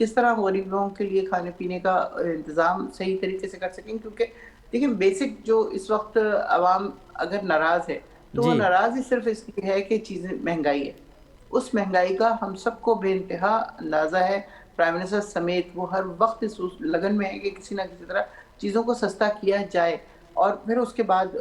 کس طرح ہم غریبوں کے لیے کھانے پینے کا انتظام صحیح طریقے سے کر سکیں. کیونکہ دیکھیں بیسک جو اس وقت عوام اگر ناراض ہے تو وہ جی ناراض ہی صرف اس لیے ہے کہ چیزیں مہنگائی ہے. اس مہنگائی کا ہم سب کو بے انتہا اندازہ ہے. پرائم منسٹر سمیت وہ ہر وقت اس لگن میں ہے کہ کسی نہ کسی طرح چیزوں کو سستا کیا جائے. اور پھر اس کے بعد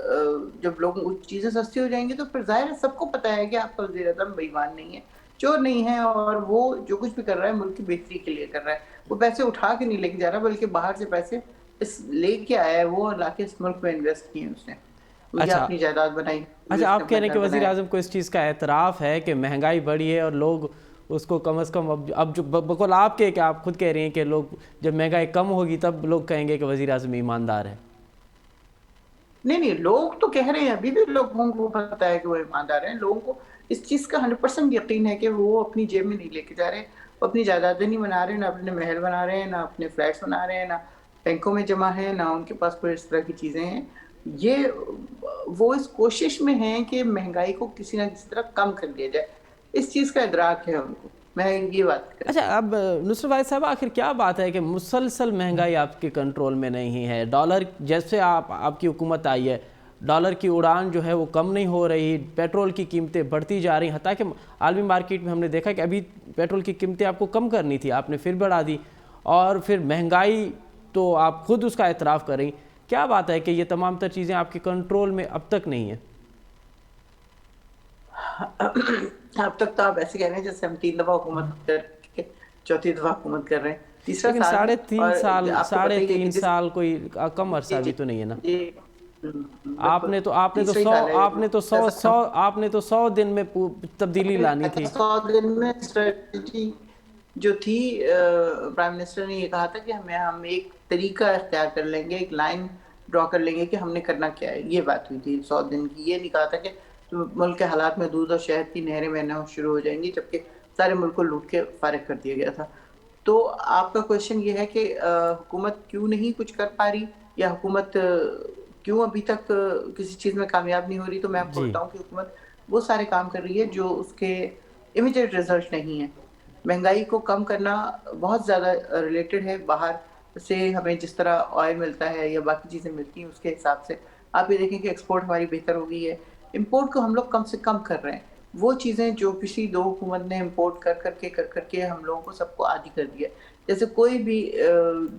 جب لوگ چیزیں سستی ہو جائیں گی تو پھر ظاہر ہے سب کو پتہ ہے کہ آپ کا وزیر اعظم بے ایمان نہیں ہے, چور نہیں ہے, اور وہ جو کچھ بھی کر رہا ہے ملک کی بہتری کے لیے کر رہا ہے. وہ پیسے اٹھا کے نہیں لے کے جا رہا بلکہ باہر سے پیسے لے کے آیا ہے, وہ لا کے اس ملک میں انویسٹ کیے اس نے, یا اچھا اپنی جائیداد بنائی, اچھا اس نے آپ کہہ اپنا رہے ہیں گھر کہ وزیر بنایا. اعظم کو اس چیز کا اعتراف ہے کہ مہنگائی بڑھی ہے اور لوگ اس کو کم از کم اب جو بقول آپ کے کہ آپ خود کہہ رہی ہیں کہ لوگ جب مہنگائی کم ہوگی تب لوگ کہیں گے کہ وزیر اعظم ایماندار ہے. نہیں لوگ تو کہہ رہے ہیں, ابھی بھی لوگوں کو پتہ ہے کہ وہ ایماندار ہیں. لوگوں کو اس چیز کا 100% یقین ہے کہ وہ اپنی جیب میں نہیں لے کے جا رہے, وہ اپنی جائیدادیں نہیں بنا رہے, نہ اپنے محل بنا رہے ہیں, نہ اپنے فلیٹس بنا رہے ہیں, نہ بینکوں میں جمع ہے, نہ ان کے پاس کوئی اس طرح کی چیزیں ہیں. یہ وہ اس کوشش میں ہیں کہ مہنگائی کو کسی نہ کسی طرح کم کر دیا جائے. اس چیز کا ادراک ہے ان کو. میں یہ بات کر اچھا اب نصرت واحد صاحب آخر کیا بات ہے کہ مسلسل مہنگائی آپ کے کنٹرول میں نہیں ہے؟ ڈالر جیسے آپ کی حکومت آئی ہے ڈالر کی اڑان جو ہے وہ کم نہیں ہو رہی, پیٹرول کی قیمتیں بڑھتی جا رہی ہیں, حتیٰ کہ عالمی مارکیٹ میں ہم نے دیکھا کہ ابھی پیٹرول کی قیمتیں آپ کو کم کرنی تھی, آپ نے پھر بڑھا دی, اور پھر مہنگائی تو آپ خود اس کا اعتراف کر رہی. کیا بات ہے کہ یہ تمام تر چیزیں آپ کے کنٹرول میں اب تک نہیں ہیں؟ اب تک تو آپ ایسے کہہ رہے ہیں جیسے ہم 3 دفعہ حکومت کر کے چوتھی دفعہ حکومت کر رہے ہیں, تیسرا لیکن سال ہے. اور آپ کو پتہ ساڑھے ہی ہے کہ تین سال کوئی کم عرصہ بھی تو نہیں ہے نا. آپ بالکل نے تو تیسرا ہی سال ہے, کہہ سکتا ہوں آپ نے تو 100 دن میں تبدیلی لانی تھی. 100 دن میں اسٹریٹجی جو تھی, پرائم منسٹر نے یہ کہا تھا کہ ہم ایک طریقہ اختیار کر لیں گے, ایک لائن ڈرا کر لیں گے کہ ہم نے کرنا کیا ہے. یہ بات ہوئی تھی 100 دن کی. یہ نہیں کہا تھا کہ ملک کے حالات میں دودھ اور شہد کی نہریں بہنا شروع ہو جائیں گی, جبکہ سارے ملک کو لوٹ کے فارغ کر دیا گیا تھا. تو آپ کا کویشچن یہ ہے کہ حکومت کیوں نہیں کچھ کر پا رہی, یا حکومت کیوں ابھی تک کسی چیز میں کامیاب نہیں ہو رہی. تو میں آپ کو جی بتاؤں کہ حکومت وہ سارے کام کر رہی ہے جو اس کے امیڈیٹ رزلٹ نہیں ہیں. مہنگائی کو کم کرنا بہت زیادہ ریلیٹڈ ہے باہر سے ہمیں جس طرح آئل ملتا ہے یا باقی چیزیں ملتی ہیں اس کے حساب سے. آپ یہ دیکھیں کہ ایکسپورٹ ہماری بہتر ہو گئی ہے, امپورٹ کو ہم لوگ کم سے کم کر رہے ہیں. وہ چیزیں جو پچھلی 2 حکومت نے امپورٹ کر کے ہم لوگوں کو سب کو عادی کر دیا. جیسے کوئی بھی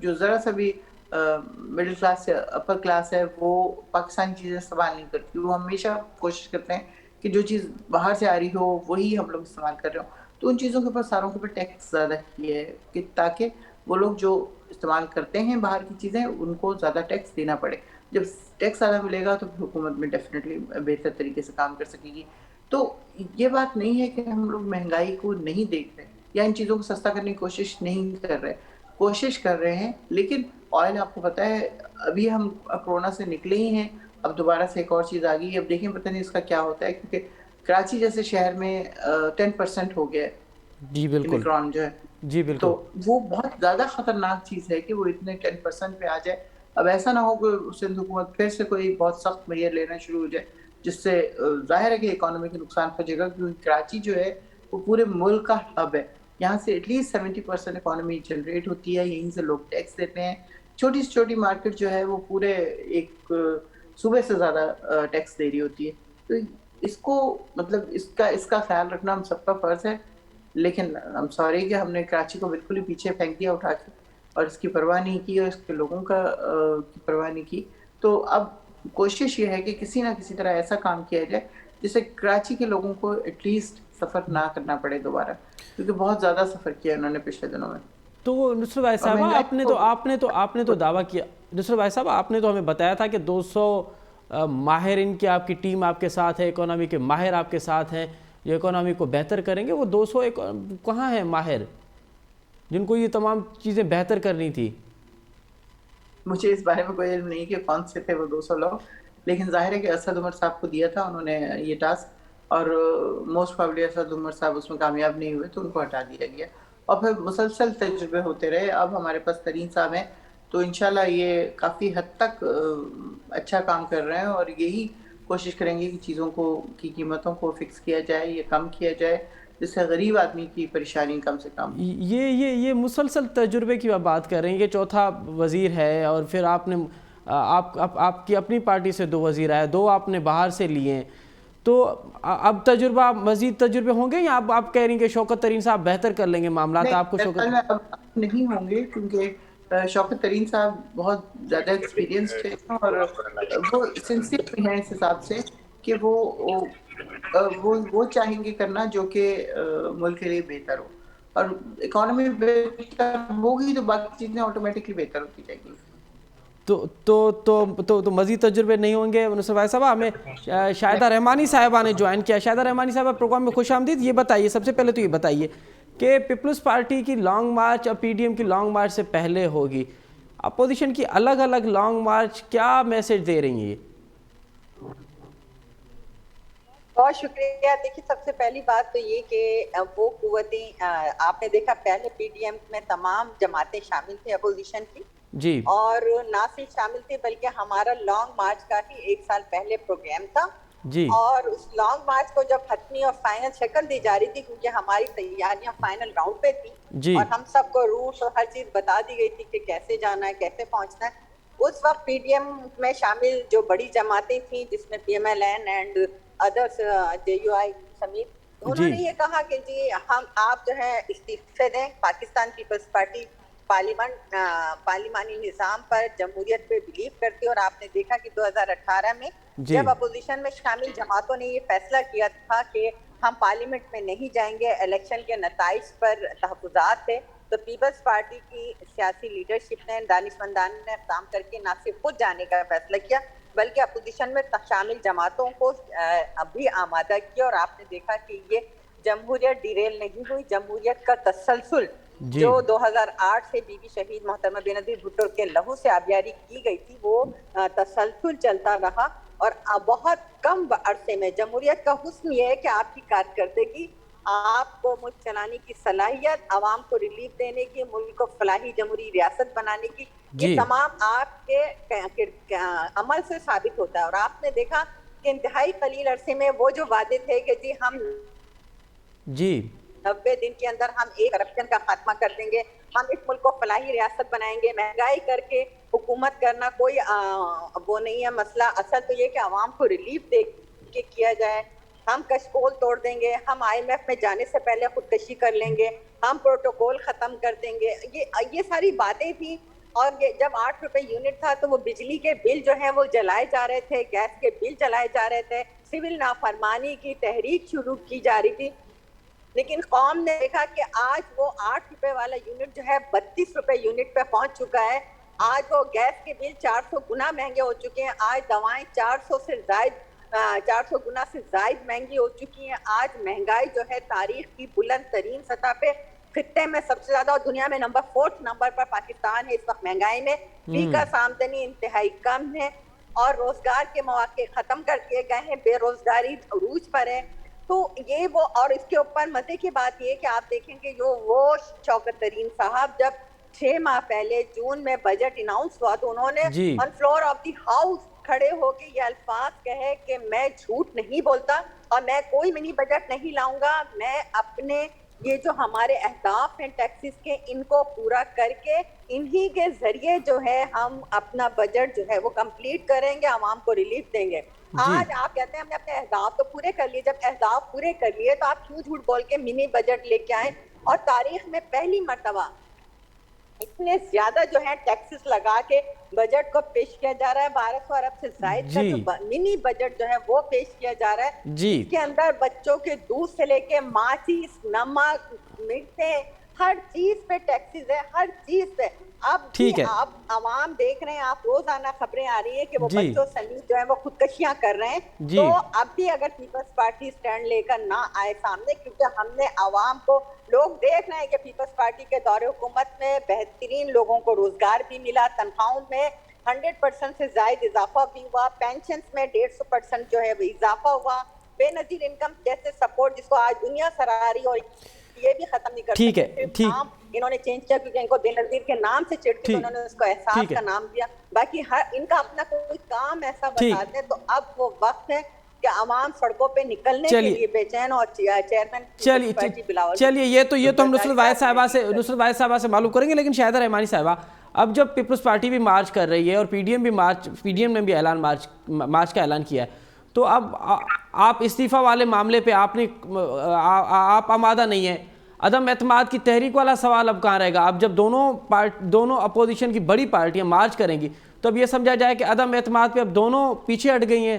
جو ذرا سا بھی مڈل کلاس سے اپر کلاس ہے وہ پاکستانی چیزیں استعمال نہیں کرتی. وہ ہمیشہ کوشش کرتے ہیں کہ جو چیز باہر سے آ رہی ہو وہی ہم لوگ استعمال کر رہے ہوں. تو ان چیزوں کے اوپر ساروں کے اوپر ٹیکس زیادہ کیے ہے کہ تاکہ وہ لوگ جو استعمال کرتے ہیں باہر کی چیزیں ان کو زیادہ ٹیکس دینا پڑے. جب ٹیکس زیادہ ملے گا تو حکومت میں ڈیفینیٹلی بہتر طریقے سے کام کر سکے گی. تو یہ بات نہیں ہے کہ ہم لوگ مہنگائی کو نہیں دیکھ رہے یا ان چیزوں کو سستا کرنے کی کوشش نہیں کر رہے, کوشش کر رہے ہیں. لیکن آئل آپ کو پتہ ہے ابھی ہم کورونا سے نکلے ہی ہیں, اب دوبارہ سے ایک اور چیز آ گئی. اب دیکھیں پتہ نہیں اس کا کیا ہوتا ہے, کیونکہ کراچی جیسے شہر میں 10% ہو گیا ہے جی بالکل, اومیکرون جو ہے. جی تو بالکل. وہ بہت زیادہ خطرناک چیز ہے کہ وہ اتنے 10% پہ آ جائے. اب ایسا نہ ہو کہ سندھ حکومت پھر سے کوئی بہت سخت میئر لینا شروع ہو جائے جس سے ظاہر ہے کہ اکانومی کو نقصان پہنچے گا. کیونکہ کراچی جو ہے وہ پورے ملک کا ہب ہے, یہاں سے ایٹ لیسٹ 70% اکانومی جنریٹ ہوتی ہے, یہیں سے لوگ ٹیکس دیتے ہیں. چھوٹی سے چھوٹی مارکیٹ جو ہے وہ پورے ایک صوبے سے زیادہ ٹیکس دے رہی ہوتی ہے. تو اس کو مطلب اس کا خیال رکھنا ہم سب کا فرض ہے. لیکن ہم سوری کہ ہم نے کراچی کو بالکل ہی پیچھے پھینک دیا اٹھا کے, اور اس کی پرواہ نہیں کی, اور اس کے لوگوں کا کی پرواہ نہیں کی. تو اب کوشش یہ ہے کہ کسی نہ کسی طرح ایسا کام کیا جائے جس سے کراچی کے لوگوں کو ایٹ لیسٹ سفر نہ کرنا پڑے دوبارہ, کیونکہ بہت زیادہ سفر کیا انہوں نے پچھلے دنوں میں. تو نصرت بھائی اور صاحب آپ نے تو دعویٰ کیا, نصرت بھائی صاحب آپ نے تو ہمیں بتایا تھا کہ 200 ماہرین کی آپ کی ٹیم آپ کے ساتھ ہے, اکانومی کے ماہر آپ کے ساتھ ہیں جو اکانومی کو بہتر کریں گے. وہ 200 کہاں ہیں ماہر جن کو یہ تمام چیزیں بہتر کرنی تھی؟ مجھے اس بارے میں کوئی علم نہیں کہ کون سے تھے وہ 200 لوگ, لیکن ظاہر ہے کہ اسد عمر صاحب کو دیا تھا انہوں نے یہ ٹاسک, اور موسٹ پرابلی اسد عمر صاحب اس میں کامیاب نہیں ہوئے تو ان کو ہٹا دیا گیا. اور پھر مسلسل تجربے ہوتے رہے. اب ہمارے پاس ترین صاحب ہیں تو انشاءاللہ یہ کافی حد تک اچھا کام کر رہے ہیں, اور یہی کوشش کریں گے کہ چیزوں کو کی قیمتوں کو فکس کیا جائے یا کم کیا جائے, جس سے غریب آدمی کی پریشانی کم سے کم. یہ مسلسل تجربے کی بات کر رہے ہیں کہ چوتھا وزیر ہے اور پھر آپ نے آپ کی اپنی پارٹی سے 2 وزیر آئے, 2 آپ نے باہر سے لیے ہیں, تو اب تجربہ مزید تجربے ہوں گے یا آپ کہہ رہی ہیں کہ شوکت ترین صاحب بہتر کر لیں گے معاملات؟ آپ کو شوکت اب نہیں ہوں گے کیونکہ شوکت ترین صاحب بہت زیادہ ایکسپیرینسڈ ہیں اور وہ سنسیئر بھی ہیں اس حساب سے کہ وہ چاہیں گے کرنا جو کہ ملک کے لیے بہتر ہو, اور اکانومی بہتر ہوگی تو باقی چیزیں آٹومیٹکلی بہتر ہوتی جائیں گی. تو مزید تجربے نہیں ہوں گے. نصر بھائی صاحب, ہمیں شاہدہ رحمانی صاحبہ نے جوائن کیا. شاہدہ رحمانی صاحبہ پروگرام میں خوش آمدید. یہ بتائیے, سب سے پہلے تو یہ بتائیے کہ پیپلز پارٹی کی لانگ مارچ اور پی ڈی ایم کی لانگ مارچ سے پہلے ہوگی, اپوزیشن کی الگ الگ لانگ مارچ کیا میسج دے رہی ہیں؟ بہت شکریہ. دیکھیے, سب سے پہلی بات تو یہ کہ وہ قوتیں آپ نے دیکھا پہلے پی ڈی ایم میں تمام جماعتیں شامل تھیں اپوزیشن کی جی, اور نہ صرف شامل تھے بلکہ ہمارا لانگ مارچ کا ہی 1 سال پہلے پروگرام تھا. جی, اور اس لانگ مارچ کو جب حتمی اور فائنل شکل دی جا رہی تھی, کیونکہ ہماری تیاریاں فائنل راؤنڈ پہ تھیں جی, اور ہم سب کو روٹ اور ہر چیز بتا دی گئی تھی کہ کیسے جانا ہے, کیسے پہنچنا ہے, اس وقت پی ڈی ایم میں شامل جو بڑی جماعتیں تھیں جس میں P M L N and others J U I سمیت, انہوں نے یہ کہا کہ جی آپ جو ہے استعفے دیں. پاکستان پیپلز پارٹی پارلیمانی نظام پر, جمہوریت پہ بلیو کرتی ہے, اور آپ نے دیکھا کہ 2018 میں جب اپوزیشن میں شامل جماعتوں نے یہ فیصلہ کیا تھا کہ ہم پارلیمنٹ میں نہیں جائیں گے, الیکشن کے نتائج پر تحفظات تھے, تو پیپلز پارٹی کی سیاسی لیڈرشپ نے, دانشمندان نے اقدام کر کے نہ صرف خود جانے کا فیصلہ کیا بلکہ اپوزیشن میں شامل جماعتوں کو بھی آمادہ کیا, اور آپ نے دیکھا کہ یہ جمہوریت ڈیریل نہیں ہوئی. جمہوریت کا تسلسل جو 2008 سے بی بی شہید محترمہ بینظیر بھٹو کے لہو سے آبیاری کی گئی تھی, وہ تسلسل چلتا رہا, اور بہت کم عرصے میں جمہوریت کا حسن یہ ہے کہ آپ کی کارکردگی, آپ کو ملک چلانے کی صلاحیت, عوام کو ریلیف دینے کی, ملک کو فلاحی جمہوری ریاست بنانے کی, یہ تمام آپ کے عمل سے ثابت ہوتا ہے. اور آپ نے دیکھا کہ انتہائی قلیل عرصے میں وہ جو وعدے تھے کہ جی ہم 90 دن کے اندر ہم کرپشن کا خاتمہ کر دیں گے, ہم اس ملک کو فلاحی ریاست بنائیں گے, مہنگائی کر کے حکومت کرنا کوئی وہ نہیں ہے مسئلہ, اصل تو یہ کہ عوام کو ریلیف دے کے کیا جائے, ہم کشکول توڑ دیں گے, ہم آئی ایم ایف میں جانے سے پہلے خودکشی کر لیں گے, ہم پروٹوکول ختم کر دیں گے, یہ ساری باتیں تھیں. اور یہ جب 8 روپے یونٹ تھا تو وہ بجلی کے بل جو ہیں وہ جلائے جا رہے تھے, گیس کے بل جلائے جا رہے تھے, سول نافرمانی کی تحریک شروع کی جا رہی تھی. لیکن قوم نے دیکھا کہ آج وہ 8 روپے والا یونٹ جو ہے 32 روپے یونٹ پہ پہنچ چکا ہے. آج وہ گیس کے بل 400 گنا مہنگے ہو چکے ہیں, آج دوائیں 400 گنا سے زائد مہنگی ہو چکی ہیں. آج مہنگائی جو ہے تاریخ کی بلند ترین سطح پہ, خطے میں سب سے زیادہ اور دنیا میں نمبر 4 نمبر پر پاکستان ہے اس وقت مہنگائی میں. فیکس آمدنی انتہائی کم ہے اور روزگار کے مواقع ختم کر دیے گئے ہیں, بے روزگاری عروج پر ہے. تو یہ وہ, اور اس کے اوپر مزے کی بات یہ کہ آپ دیکھیں کہ وہ شوکت ترین صاحب جب 6 ماہ پہلے جون میں بجٹ اناؤنس ہوا تو انہوں نے on floor of the house کھڑے ہو کے یہ الفاظ کہے کہ میں جھوٹ نہیں بولتا اور میں کوئی منی بجٹ نہیں لاؤں گا, میں اپنے یہ جو ہمارے اہداف ہیں ٹیکسز کے ان کو پورا کر کے انہی کے ذریعے جو ہے ہم اپنا بجٹ جو ہے وہ کمپلیٹ کریں گے, عوام کو ریلیف دیں گے. آج آپ کہتے ہیں ہم نے اپنے اہداف تو پورے کر لیے, جب اہداف پورے کر لیے تو آپ کیوں جھوٹ بول کے منی بجٹ لے کے آئیں؟ اور تاریخ میں پہلی مرتبہ اتنے زیادہ جو ہے ٹیکسز لگا کے بجٹ کو پیش کیا جا رہا ہے, 1200 ارب سے زائد کا جو منی بجٹ جو ہے وہ پیش کیا جا رہا ہے, جس کے اندر بچوں کے دودھ سے لے کے ماچس, نمک, مرچیں, ہر چیز پہ ٹیکسز ہے, ہر چیز پہ. اب بھی آپ عوام دیکھ رہے ہیں, آپ روزانہ خبریں آ رہی ہیں کہ وہ بچوں سمیت جو ہے وہ خودکشیاں کر رہے ہیں. تو اب بھی اگر پیپلز پارٹی سٹینڈ لے کر نہ آئے سامنے, کیونکہ ہم نے عوام کو, لوگ دیکھ رہے ہیں کہ پیپلز پارٹی کے دور حکومت میں بہترین لوگوں کو روزگار بھی ملا, تنخواہوں میں 100% سے زائد اضافہ بھی ہوا, پینشنز میں 150% جو ہے وہ اضافہ ہوا, بے نظیر انکم جیسے سپورٹ جس کو آج دنیا سراری اور یہ بھی ختم نہیں کر سکتے. صرف نام انہوں نے چینج کیا کیونکہ ان کو بے نظیر کے نام سے چڑھتی تو انہوں نے اس کو احساس کا نام دیا, باقی ہر ان کا اپنا کوئی کام ایسا بتاتے ہیں. تو اب وہ وقت ہے کہ عوام سڑکوں پہ نکلنے کے لیے بے چین اور چیئرمین چلیے یہ تو ہم نصرت واحد صاحبہ سے معلوم کریں گے. لیکن شاہدہ رحمانی صاحبہ، اب جب پیپلز پارٹی بھی مارچ کر رہی ہے اور پی ڈی ایم نے بھی مارچ کا اعلان کیا ہے، تو اب آپ استعفیٰ والے معاملے پہ آپ آمادہ نہیں ہیں. عدم اعتماد کی تحریک والا سوال اب کہاں رہے گا؟ اب جب دونوں اپوزیشن کی بڑی پارٹیاں مارچ کریں گی تو اب یہ سمجھا جائے کہ عدم اعتماد پہ اب دونوں پیچھے ہٹ گئی ہیں.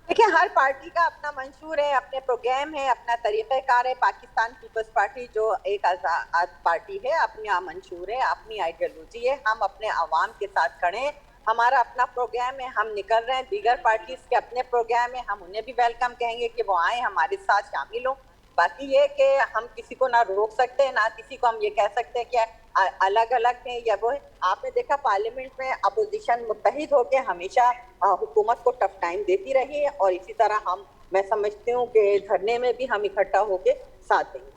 دیکھیں، ہر پارٹی کا اپنا منشور ہے، اپنے پروگرام ہے، اپنا طریقہ کار ہے. پاکستان پیپلز پارٹی جو ایک آزاد پارٹی ہے، اپنا منشور ہے، اپنی آئیڈیالوجی ہے. ہم اپنے عوام کے ساتھ کھڑے ہیں، ہمارا اپنا پروگرام ہے، ہم نکل رہے ہیں. دیگر پارٹیز کے اپنے پروگرام ہے، ہم انہیں بھی ویلکم کہیں گے کہ وہ آئیں، ہمارے ساتھ شامل ہوں. باقی یہ کہ ہم کسی کو نہ روک سکتے، نہ کسی کو ہم یہ کہہ سکتے کہ الگ الگ ہیں یا وہ. آپ نے دیکھا پارلیمنٹ میں اپوزیشن متحد ہو کے ہمیشہ حکومت کو ٹف ٹائم دیتی رہی ہے، اور اسی طرح میں سمجھتی ہوں کہ دھرنے میں بھی ہم اکٹھا ہو کے ساتھ دیں گے.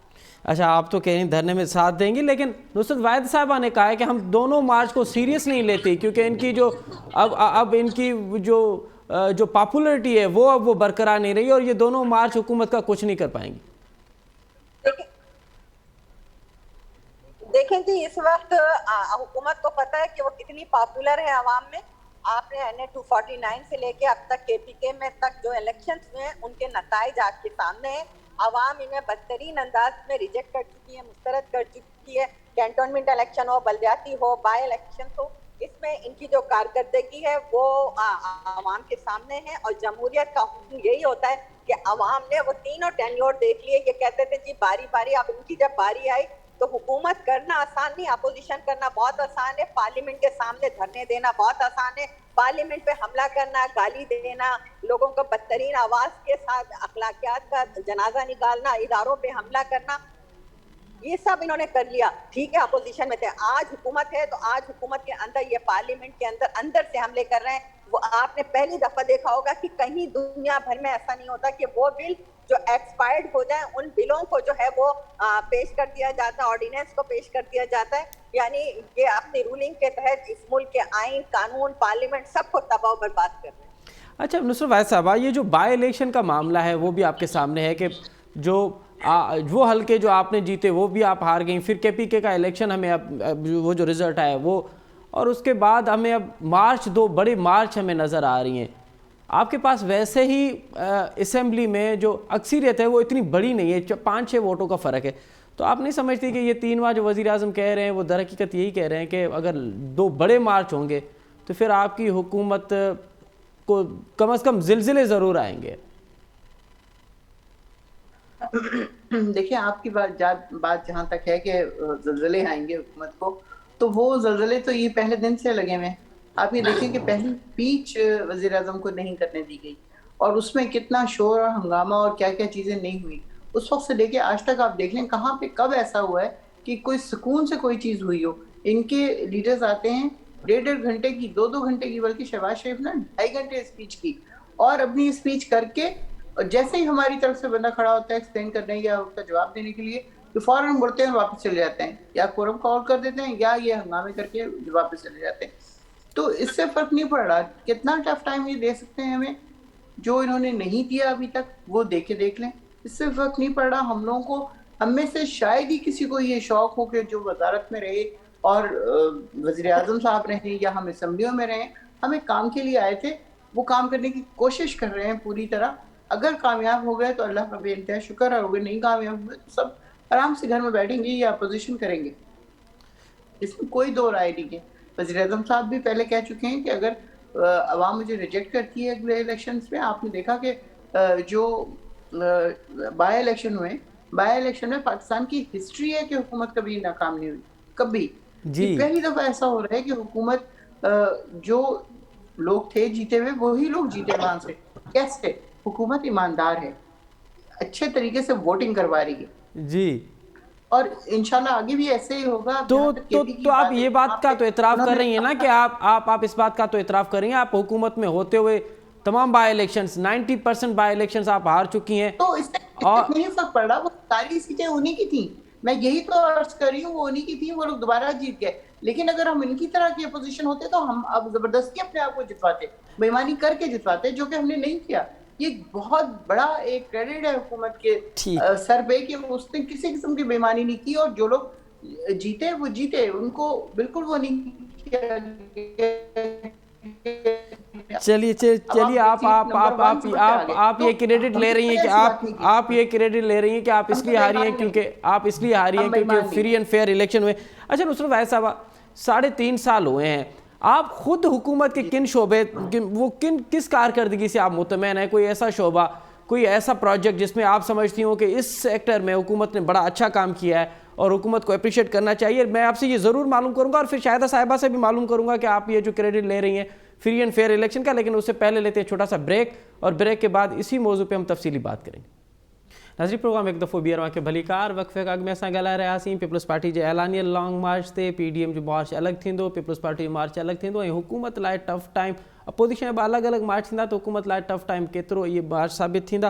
اچھا، آپ تو کہہ رہی ہیں دھرنے میں ساتھ دیں گی، لیکن نصرت واحد صاحبہ نے کہا ہے کہ ہم دونوں مارچ کو سیریس نہیں لیتے کیونکہ ان کی جو اب ان کی جو پاپولرٹی ہے وہ برقرار نہیں رہی، اور یہ دونوں مارچ حکومت کا کچھ نہیں کر پائیں گی. دیکھیں جی، اس وقت حکومت کو پتہ ہے کہ وہ کتنی پاپولر ہے عوام میں. آپ نے NA 249 سے لے کے اب تک KPK میں تک جو الیکشنز ہوئے ہیں ان کے نتائج آپ کے سامنے ہیں. عوام انہیں بدترین انداز میں ریجیکٹ کر چکی ہے، مسترد کر چکی ہے. کینٹونمنٹ الیکشن ہو، بلدیاتی ہو، بائی الیکشن ہو، اس میں ان کی جو کارکردگی ہے وہ عوام کے سامنے ہے. اور جمہوریت کا حکم یہی ہوتا ہے کہ عوام نے وہ تینوں ٹینیور دیکھ لیے. یہ کہتے تھے جی باری باری، اب ان کی جب باری آئی تو حکومت کرنا آسان نہیں، اپوزیشن کرنا بہت آسان ہے. پارلیمنٹ کے سامنے دھرنے دینا بہت آسان ہے. پارلیمنٹ پہ حملہ کرنا، گالی دینا، لوگوں کو بدترین آواز کے ساتھ اخلاقیات کا جنازہ نکالنا، اداروں پہ حملہ کرنا، یہ سب انہوں نے کر لیا. ٹھیک ہے، اپوزیشن میں تھے. آج حکومت ہے تو آج حکومت کے اندر یہ پارلیمنٹ کے اندر سے حملے کر رہے ہیں. وہ آپ نے پہلی دفعہ دیکھا ہوگا کہ کہیں دنیا بھر میں ایسا نہیں ہوتا کہ وہ بل جو ایکسپائرڈ ہو جائیں ان بلوں کو جو ہے وہ پیش کر دیا جاتا ہے، آرڈیننس کو پیش کر دیا جاتا ہے. یعنی یہ اپنی رولنگ کے تحت اس ملک کے آئین، قانون، پارلیمنٹ سب کو تباہ و برباد کر رہے ہیں. اچھا نصرت واحد صاحبہ، یہ جو بائی الیکشن کا معاملہ ہے وہ بھی آپ کے سامنے ہے کہ وہ حلقے جو آپ نے جیتے وہ بھی آپ ہار گئیں. پھر KPK کا الیکشن ہمیں اب وہ جو رزلٹ آیا وہ، اور اس کے بعد ہمیں اب دو بڑے مارچ ہمیں نظر آ رہی ہیں. آپ کے پاس ویسے ہی اسمبلی میں جو اکثریت ہے وہ اتنی بڑی نہیں ہے، 5-6 ووٹوں کا فرق ہے. تو آپ نہیں سمجھتی کہ یہ 3 جو وزیر اعظم کہہ رہے ہیں وہ در حقیقت یہی کہہ رہے ہیں کہ اگر 2 بڑے مارچ ہوں گے تو پھر آپ کی حکومت کو کم از کم زلزلے ضرور آئیں گے؟ دیکھیں، آپ کی بات جہاں تک ہے کہ زلزلے آئیں گے حکومت کو، تو وہ زلزلے تو یہ پہلے دن سے لگے ہوئے ہیں. آپ یہ دیکھیں کہ پہلی اسپیچ وزیر اعظم کو نہیں کرنے دی گئی، اور اس میں کتنا شور اور ہنگامہ اور کیا کیا چیزیں نہیں ہوئی. اس وقت سے لے کے آج تک آپ دیکھ لیں کہاں پہ کب ایسا ہوا ہے کہ کوئی سکون سے کوئی چیز ہوئی ہو. ان کے لیڈرز آتے ہیں 1.5 گھنٹے کی، 2 گھنٹے کی، بلکہ شہباز شریف نے 2.5 گھنٹے اسپیچ کی، اور اپنی اسپیچ کر کے جیسے ہی ہماری طرف سے بندہ کھڑا ہوتا ہے ایکسپلین کرنے یا اس کا جواب دینے کے لیے، تو فوراً مڑتے ہیں، واپس چلے جاتے ہیں، یا کورم کال کر دیتے ہیں یا یہ ہنگامے کر کے واپس چلے جاتے ہیں. تو اس سے فرق نہیں پڑ رہا. کتنا ٹف ٹائم یہ دے سکتے ہیں ہمیں، جو انہوں نے نہیں دیا ابھی تک وہ دیکھ لیں. اس سے فرق نہیں پڑ رہا. ہم لوگوں کو، ہم میں سے شاید ہی کسی کو یہ شوق ہو کہ جو وزارت میں رہے اور وزیر اعظم صاحب رہے یا ہم اسمبلیوں میں رہیں، ہم ایک کام کے لیے آئے تھے، وہ کام کرنے کی کوشش کر رہے ہیں پوری طرح. اگر کامیاب ہو گئے تو اللہ کا بے انتہا شکر ہے، اگر نہیں کامیاب ہوئے تو سب آرام سے گھر میں بیٹھیں گے یا اپوزیشن کریں گے. اس میں کوئی دو رائے نہیں ہے. وزیر اعظم صاحب بھی پہلے کہہ چکے ہیں کہ اگر عوام مجھے ریجیکٹ کرتی ہے اگلے الیکشنز میں، آپ نے دیکھا کہ جو بائی الیکشن ہوئے، بائی الیکشن میں پاکستان کی ہسٹری ہے کہ حکومت کبھی ناکام نہیں ہوئی، کبھی. پہلی دفعہ ایسا ہو رہا ہے کہ حکومت، جو لوگ تھے جیتے ہوئے وہی لوگ جیتے وہاں سے. کیسے؟ حکومت ایماندار ہے، اچھے طریقے سے ووٹنگ کروا رہی ہے جی، اور انشاءاللہ آگے بھی ایسے ہی ہوگا. تو آپ یہ بات کا تو اعتراف کر رہی ہیں نا کہ آپ اس بات کا تو اعتراف کر رہی ہیں، آپ حکومت میں ہوتے ہوئے تمام بائی الیکشنز 90% بائی الیکشنز آپ ہار چکی ہیں. تو اس سے نہیں فرق پڑ رہا، وہ ساری سیٹیں انہی کی تھیں. میں یہی تو عرض کر رہی ہوں، وہ انہی کی تھی، وہ لوگ دوبارہ جیت گئے. لیکن اگر ہم ان کی طرح کی اپوزیشن ہوتے تو ہم اب زبردستی اپنے آپ کو جتواتے، بے ایمانی کر کے جتواتے، جو کہ ہم نے نہیں کیا. یہ بہت بڑا ایک کریڈٹ ہے حکومت کے سر پہ کہ اس نے کسی قسم کی بے ایمانی نہیں کی، اور جو لوگ جیتے وہ جیتے، ان کو بالکل وہ نہیں کیا. چلیے آپ یہ کریڈٹ لے رہی ہیں کہ آپ یہ کریڈٹ لے رہی ہیں کہ آپ اس لیے ہاری ہیں کیونکہ فری اینڈ فیئر الیکشن ہوئے. اچھا نصرت واحد صاحبہ، 3.5 سال ہوئے ہیں، آپ خود حکومت کے کن شعبے، وہ کس کارکردگی سے آپ مطمئن ہیں؟ کوئی ایسا شعبہ، کوئی ایسا پروجیکٹ جس میں آپ سمجھتی ہوں کہ اس سیکٹر میں حکومت نے بڑا اچھا کام کیا ہے اور حکومت کو اپریشیٹ کرنا چاہیے؟ میں آپ سے یہ ضرور معلوم کروں گا اور پھر شاہدہ صاحبہ سے بھی معلوم کروں گا کہ آپ یہ جو کریڈٹ لے رہی ہیں فری اینڈ فیئر الیکشن کا. لیکن اس سے پہلے لیتے ہیں چھوٹا سا بریک، اور بریک کے بعد اسی موضوع پہ ہم تفصیلی بات کریں گے. ناظرین پروگرام ایک دفعہ بیئر کے بھلی کار وقفے کا میں گلا رہا سی. پیپلز پارٹی جو اعلانیہ لانگ مارچ تے PDM جو مارچ الگ تھیندو، پیپلز پارٹی مارچ الگ تھیندو، حکومت لائے ٹف ٹائم، اپوزیشن الگ الگ مارچ تھیندا تو حکومت لائے ٹف ٹائم کیترو یہ مارچ ثابت تھیندا.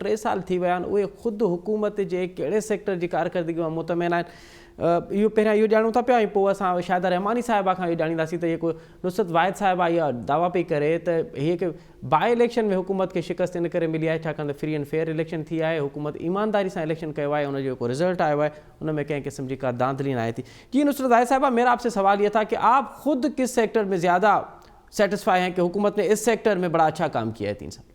3 سال تھی ویا وہ خود حکومت جے کہڑے سیکٹر کی کارکردگی میں مطمئن آئیں؟ یہ پہلے یہ جانوں تھا پیا، پو اساں شاہدہ رحمانی صاحبہ کا یہ جانینداسیں تو یہ کوئی نصرت واحد صاحبہ یہ دعویٰ پہ کرے تو یہ کہ بائی الیکشن میں حکومت کے شکست ان کرے ملی ہے، چھاکان فری اینڈ فیئر الیکشن تھی ہے، حکومت ایمانداری سے الیکشن کیا ہے، ان جو کوئی رزلٹ آیا ہے ان میں کہیں قسم جی کا داندلی نہ آئی تھی. جی نصرت واحد صاحبہ، میرا آپ سے سوال یہ تھا کہ آپ خود کس سیکٹر میں زیادہ سیٹسفائی ہیں کہ حکومت نے اس سیکٹر میں بڑا اچھا کام کیا ہے 3 سال؟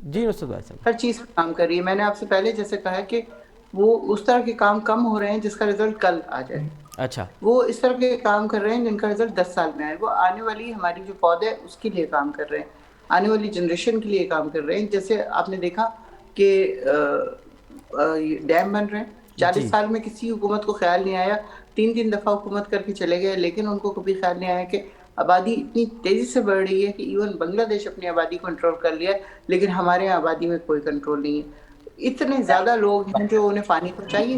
جی نصرت واحد صاحب. ہر چیز پہ کام کر رہی ہے. میں نے آپ سے پہلے جیسے کہا کہ وہ اس طرح کے کام کم ہو رہے ہیں جس کا رزلٹ کل آ جائے. اچھا، وہ اس طرح کے کام کر رہے ہیں جن کا رزلٹ 10 سال میں آئے. وہ آنے والی ہماری جو پودے ہے اس کے لیے کام کر رہے ہیں، آنے والی جنریشن کے لیے کام کر رہے ہیں. جیسے آپ نے دیکھا کہ ڈیم بن رہے ہیں. 40 سال میں کسی حکومت کو خیال نہیں آیا، 3 دفعہ حکومت کر کے چلے گئے، لیکن ان کو کبھی خیال نہیں آیا کہ آبادی اتنی تیزی سے بڑھ رہی ہے کہ ایون بنگلہ دیش اپنی آبادی کو کنٹرول کر لیا ہے، لیکن ہمارے یہاں آبادی میں کوئی کنٹرول نہیں ہے. اتنے زیادہ لوگ ہیں جو انہیں پانی کو چاہیے،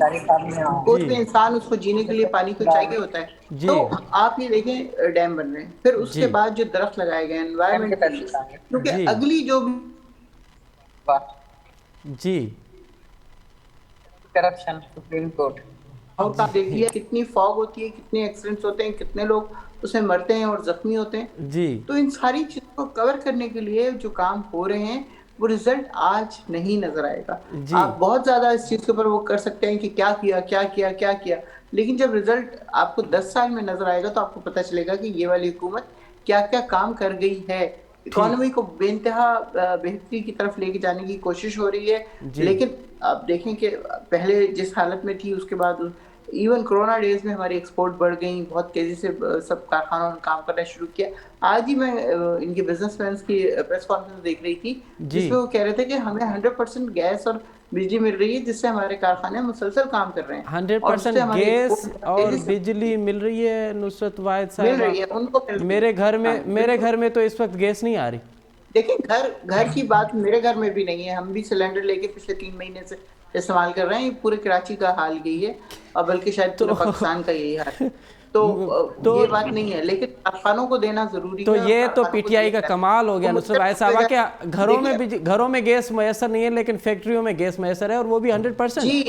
کوئی انسان اس کو جینے کے لیے پانی کو چاہیے ہوتا ہے. تو آپ یہ دیکھیں ڈیم بن رہے ہیں، پھر اس کے بعد جو درخت لگائے گئے انوائرمنٹ، کیونکہ اگلی جو جی کرپشن سپریم کورٹ اور آپ دیکھیے کتنی فاگ ہوتی ہے، کتنے ایکسیڈنٹس ہوتے ہیں، کتنے لوگ اس میں مرتے ہیں اور زخمی ہوتے ہیں. جی تو ان ساری چیزوں کو کور کرنے کے لیے جو کام ہو رہے ہیں وہ رزلٹ آج نہیں نظر آئے گا. آپ بہت زیادہ اس چیز کے اوپر وہ کر سکتے ہیں کہ کیا کیا، لیکن جب رزلٹ آپ کو 10 سال میں نظر آئے گا تو آپ کو پتہ چلے گا کہ یہ والی حکومت کیا کیا کام کر گئی ہے. اکانومی کو بے انتہا بہتری کی طرف لے کے جانے کی کوشش ہو رہی ہے. لیکن آپ دیکھیں کہ پہلے جس حالت میں تھی اس کے بعد ایون کرونا ڈیز میں ہماری ایکسپورٹ بڑھ گئی، بہت تیزی سے سب کارخانوں نے کام کرنا شروع کیا. آج ہی میں ان کے بزنس مینس کی پریس کانفرنس دیکھ رہی تھی جس میں وہ کہہ رہے تھے کہ ہمیں 100% گیس اور بجلی مل رہی ہے جس سے ہمارے کارخانے مسلسل کام کر رہے ہیں. 100% گیس اور بجلی مل رہی ہے نصرت واحد صاحب. میرے گھر میں تو اس وقت گیس نہیں آ رہی. دیکھیں گھر کی بات میرے گھر میں بھی نہیں ہے، ہم بھی سلنڈر لے کے پچھلے 3 مہینے سے استعمال کر رہے ہیں. پورے کراچی کا حال یہی ہے اور بلکہ شاید پورے پاکستان کا یہی حال ہے. تو یہ بات نہیں ہے، لیکن کارخانوں کو دینا ضروری ہے. تو یہ تو پی ٹی آئی کا کمال ہو گیا نصرت واحد صاحبہ کہ گھروں میں گیس میسر نہیں ہے لیکن فیکٹریوں میں گیس میسر ہے، اور وہ بھی 100%. جی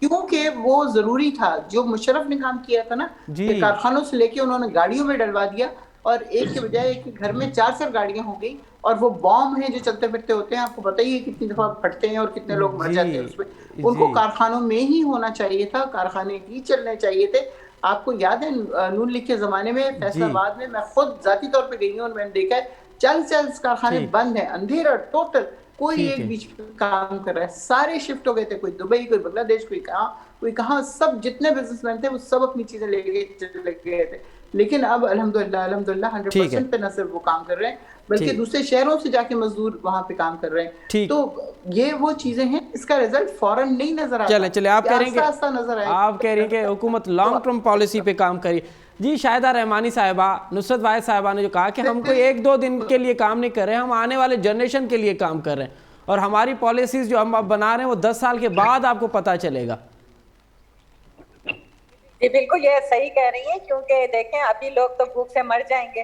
کیونکہ وہ ضروری تھا. جو مشرف نے کام کیا تھا نا کہ کارخانوں سے لے کے انہوں نے گاڑیوں میں ڈلوا دیا، اور ایک کے بجائے ایک گھر میں 4 گاڑیاں ہو گئی. اور وہ بام ہیں جو چلتے پھرتے ہوتے ہیں، آپ کو پتہ ہی ہے کتنی دفعہ پھٹتے ہیں اور کتنے لوگ مر جاتے ہیں اس میں. ان کو کارخانوں میں ہی ہونا چاہیے تھا، کارخانے ہی چلنے چاہیے تھے. آپ کو یاد ہے نون لیگ کے زمانے میں فیصل آباد میں میں خود ذاتی طور پہ گئی ہوں اور میں نے دیکھا ہے 40 کارخانے بند ہیں، اندھیرا ٹوٹل، کوئی ایک بیچ پہ کام کر رہا ہے. سارے شفٹ ہو گئے تھے، کوئی دبئی، کوئی بنگلہ دیش، کوئی کہاں. سب جتنے بزنس مین تھے وہ سب اپنی چیزیں لے گئے تھے. لیکن اب الحمدللہ 100% پہ نہ صرف وہ کام کر رہے ہیں بلکہ دوسرے شہروں سے جا کے مزدور وہاں پہ کام کر رہے ہیں. تو یہ وہ چیزیں ہیں، اس کا رزلٹ فوراً نہیں نظر آتا. چلیں آپ کہہ رہی ہیں کہ حکومت لانگ ٹرم پالیسی پہ کام کری. جی شاہدہ رحمانی صاحبہ، نصرت واحد صاحبہ نے جو کہا کہ ہم کوئی 1-2 دن کے لیے کام نہیں کر رہے ہیں، ہم آنے والے جنریشن کے لیے کام کر رہے ہیں، اور ہماری پالیسیز جو ہم اب بنا رہے ہیں وہ 10 سال کے بعد آپ کو پتہ چلے گا. جی بالکل یہ صحیح کہہ رہی ہیں، کیونکہ دیکھیں ابھی لوگ تو بھوک سے مر جائیں گے.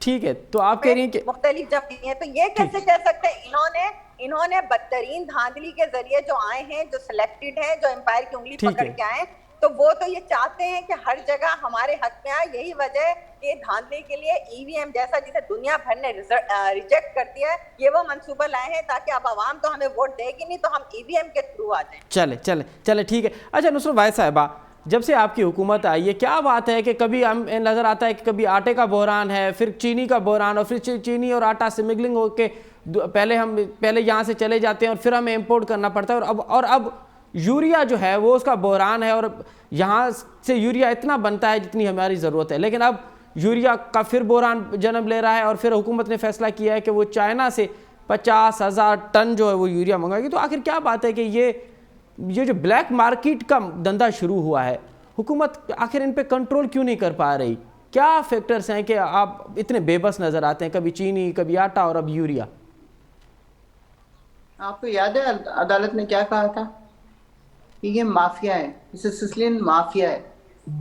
ٹھیک ہے، تو آپ کہہ رہی ہیں کہ مختلف جب ہیں تو یہ کیسے کہہ سکتے ہیں انہوں نے بدترین دھاندلی کے ذریعے جو آئے ہیں، جو سلیکٹڈ ہیں، جو امپائر کی انگلی پکڑ کے آئے ہیں، تو وہ تو یہ چاہتے ہیں کہ ہر جگہ ہمارے حق میں آئے. یہی وجہ ہے کہ دھاندلی کے لیے ای وی ایم جیسا جسے دنیا بھر نے ریجیکٹ کر دیا ہے، یہ وہ منصوبہ لائے ہیں تاکہ اب عوام تو ہمیں ووٹ دے گی نہیں تو ہم ای وی ایم کے تھرو آ جائیں. چلے ٹھیک ہے. اچھا نصرت بھائی صاحبہ، جب سے آپ کی حکومت آئی ہے کیا بات ہے کہ کبھی ہم نظر آتا ہے کہ کبھی آٹے کا بحران ہے، پھر چینی کا بحران، اور پھر چینی اور آٹا سمگلنگ ہو کے پہلے یہاں سے چلے جاتے ہیں اور پھر ہمیں امپورٹ کرنا پڑتا ہے، اور اب یوریا جو ہے وہ اس کا بحران ہے، اور یہاں سے یوریا اتنا بنتا ہے جتنی ہماری ضرورت ہے، لیکن اب یوریا کا پھر بحران جنم لے رہا ہے، اور پھر حکومت نے فیصلہ کیا ہے کہ وہ چائنا سے 50,000 ٹن جو ہے وہ یوریا منگائے گی. تو آخر کیا بات ہے کہ یہ جو بلیک مارکیٹ کا دھندا شروع ہوا ہے، حکومت آخر ان پہ کنٹرول کیوں نہیں کر پا رہی؟ کیا فیکٹرز ہیں کہ آپ اتنے بے بس نظر آتے ہیں، کبھی چینی، کبھی آٹا اور اب یوریا؟ آپ کو یاد ہے عدالت نے کیا کہا تھا کہ یہ مافیا ہے، اسے سسلین مافیا ہے.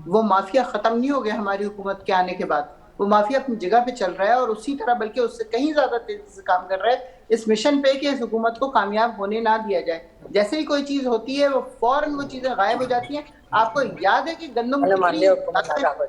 وہ مافیا ختم نہیں ہو گیا ہماری حکومت کے آنے کے بعد، وہ مافیا اپنی جگہ پہ چل رہا ہے، اور اسی طرح بلکہ اس سے کہیں زیادہ تیزی سے کام کر رہا ہے اس مشن پہ کہ اس حکومت کو کامیاب ہونے نہ دیا جائے. جیسے ہی کوئی چیز ہوتی ہے وہ فوراً وہ چیزیں غائب ہو جاتی ہیں. آپ کو یاد ہے کہ گندم کتنی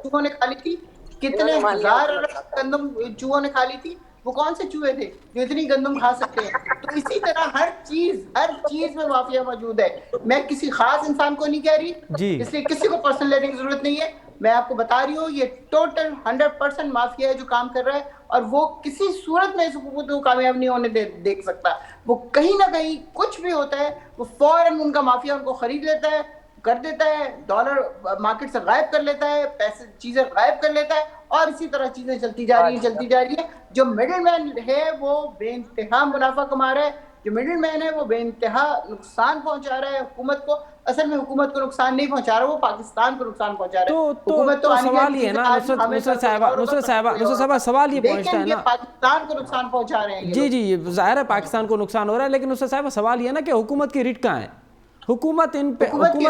چوہوں نے کھا لی تھی، کتنے ہزار گندم چوہوں نے کھا لی تھی؟ وہ کون سے چوہے تھے جو اتنی گندم کھا سکتے ہیں؟ تو اسی طرح ہر چیز میں مافیا موجود ہے. میں کسی خاص انسان کو نہیں کہہ رہی، اس لیے کسی کو پرسنل لینے کی ضرورت نہیں ہے. میں آپ کو بتا رہی ہوں یہ ٹوٹل 100% مافیا ہے جو کام کر رہا ہے، اور وہ کسی صورت میں اس حکومت کو کامیاب نہیں ہونے دیکھ سکتا. وہ کہیں نہ کہیں کچھ بھی ہوتا ہے وہ فوراً ان کا مافیا ان کو خرید لیتا ہے، کر دیتا ہے، ڈالر مارکیٹ سے غائب کر لیتا ہے، پیسے چیزیں غائب کر لیتا ہے، اور اسی طرح چیزیں چلتی جا رہی ہیں. جو مڈل مین ہے وہ بے انتہا منافع کما رہا ہے، جو مڈل مین ہے وہ بے انتہا نقصان پہنچا رہا ہے حکومت کو. اصل میں حکومت کو نقصان نہیں پہنچا رہا، وہ پاکستان کو نقصان پہنچا رہا ہے. حکومت تو سوال یہ ہے نا نصرت صاحبہ، سوال یہ پہنچتا ہے نا، پاکستان کو نقصان پہنچا رہے ہیں. جی ظاہر ہے پاکستان کو نقصان ہو رہا ہے، لیکن نصرت صاحبہ سوال یہ ہے نا کہ حکومت کی ریٹ کہاں ہے؟ حکومت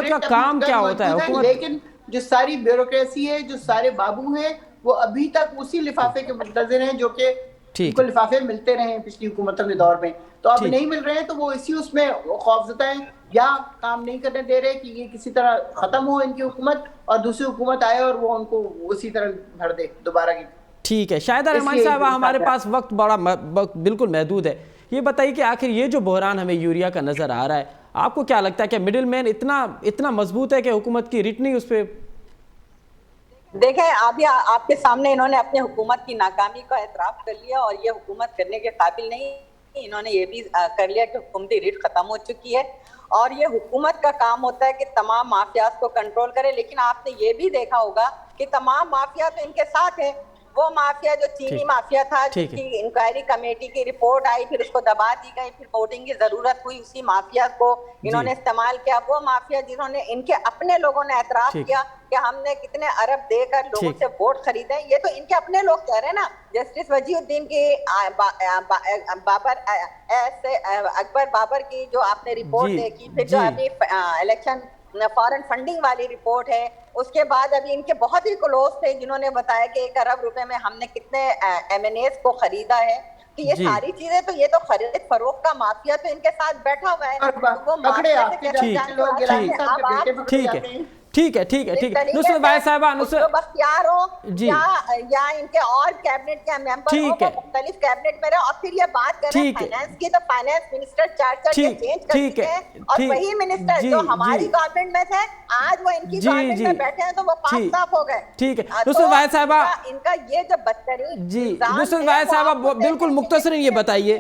کا کام کیا ہوتا ہے؟ لیکن جو ساری بیوروکریسی ہے، جو سارے بابو ہیں، وہ ابھی تک اسی لفافے کے منتظر ہیں جو کہ ان کو لفافے ملتے رہے ہیں پچھلی حکومتوں کے دور میں. تو اب نہیں مل رہے ہیں تو وہ اسی اس میں خوفزدہ ہیں، یا کام نہیں کرنے دے رہے کہ یہ کسی طرح ختم ہو ان کی حکومت اور دوسری حکومت آئے اور وہ ان کو اسی طرح بھر دے دوبارہ کی. ٹھیک ہے شاہدہ رحمان صاحبہ، ہمارے پاس وقت بالکل محدود ہے. یہ بتائیے کہ آخر یہ جو بحران ہمیں یوریا کا نظر آ رہا ہے، آپ کو کیا لگتا ہے کہ مڈل مین اتنا مضبوط ہے کہ حکومت کی ریٹ نہیں اس پہ؟ دیکھیں ابھی آپ کے سامنے انہوں نے اپنے حکومت کی ناکامی کا اعتراف کر لیا، اور یہ حکومت کرنے کے قابل نہیں. انہوں نے یہ بھی کر لیا کہ حکومتی ریٹ ختم ہو چکی ہے، اور یہ حکومت کا کام ہوتا ہے کہ تمام مافیاز کو کنٹرول کرے. لیکن آپ نے یہ بھی دیکھا ہوگا کہ تمام مافیا تو ان کے ساتھ ہے. وہ مافیا جو چینی مافیا تھا، جس کی انکوائری کمیٹی کی رپورٹ آئی، پھر اس کو دبا دی گئی، پھر ووٹنگ کی ضرورت ہوئی، اسی مافیا کو انہوں نے استعمال کیا. وہ مافیا جنہوں نے ان کے اپنے لوگوں نے اعتراف کیا کہ ہم نے کتنے ارب دے کر لوگوں سے ووٹ خریدے، یہ تو ان کے اپنے لوگ کہہ رہے ہیں نا. جسٹس وجیہ الدین کی اکبر بابر کی جو آپ نے رپورٹ دیکھی، پھر جو ابھی الیکشن فارن فنڈنگ والی رپورٹ ہے، اس کے بعد ابھی ان کے بہت ہی کلوز تھے جنہوں نے بتایا کہ 1 ارب روپے میں ہم نے کتنے ایم این ایز کو خریدا ہے. کہ یہ ساری چیزیں تو یہ تو خرید فروخت کا مافیا تو ان کے ساتھ بیٹھا ہوا ہے. وہ مافیا ٹھیک ہے نصرت بھائی صاحبہ، نصرت بختیار ہو یا ان کے اور کیبنٹ کے ممبر ہو، وہ مختلف کیبنٹ میں رہے. اور پھر یہ بات کریں فائنانس کی، تو فائنانس منسٹر 4 کے چینج کر چکے ہیں، اور وہی منسٹر جو ہماری گورنمنٹ میں تھے آج وہ ان کی گورنمنٹ میں بیٹھے ہیں، تو وہ پاک صاف ہو گئے. ٹھیک ہے نصرت بھائی صاحبہ، ان کا یہ جو بدترین نصرت بھائی صاحبہ بالکل مختصراً یہ بتائیے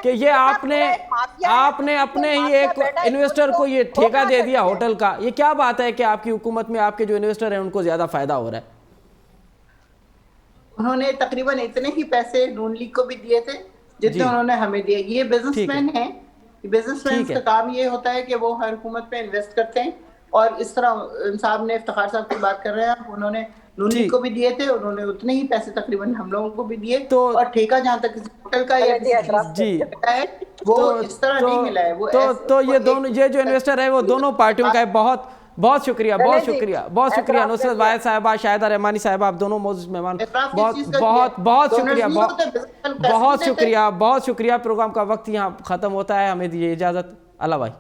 کہ یہ آپ نے اپنے ہی ایک انویسٹر کو یہ ٹھیکہ دے دیا ہوٹل کا، یہ کیا بات ہے کہ آپ کی حکومت میں آپ کے جو انویسٹر ہیں ان کو زیادہ فائدہ ہو رہا ہے؟ انہوں نے تقریباً اتنے ہی پیسے نون لیگ کو بھی دیے تھے جتنے انہوں نے ہمیں دیے. یہ بزنس مین ہیں، بزنس مین کا کام یہ ہوتا ہے کہ وہ ہر حکومت پہ انویسٹ کرتے ہیں. اور اس طرح صاحب نے افتخار صاحب کی بات کر رہے ہیں، انہوں نے نون لیگ کو بھی دیے تھے، انہوں نے اتنے ہی پیسے تقریباً ہم لوگوں کو بھی دیے. اور ٹھیکہ جہاں تک کسی ہوٹل کا یا ہے وہ اس طرح نہیں ملا ہے. تو یہ جو انویسٹر ہے وہ دونوں پارٹیوں کا ہے، بہت شکریہ بہت شکریہ بہت شکریہ اعتراف نصرت کر واحد صاحبہ شاہدہ رحمانی صاحبہ آپ دونوں موجود مہمان اعتراف بہت کس چیز کا بہت کیا؟ بہت ڈونرز شکریہ نہیں ہوتے، پیسے بہت نہیں دیتے۔ شکریہ بہت شکریہ پروگرام کا وقت یہاں ختم ہوتا ہے ہمیں دیجیے اجازت اللہ بھائی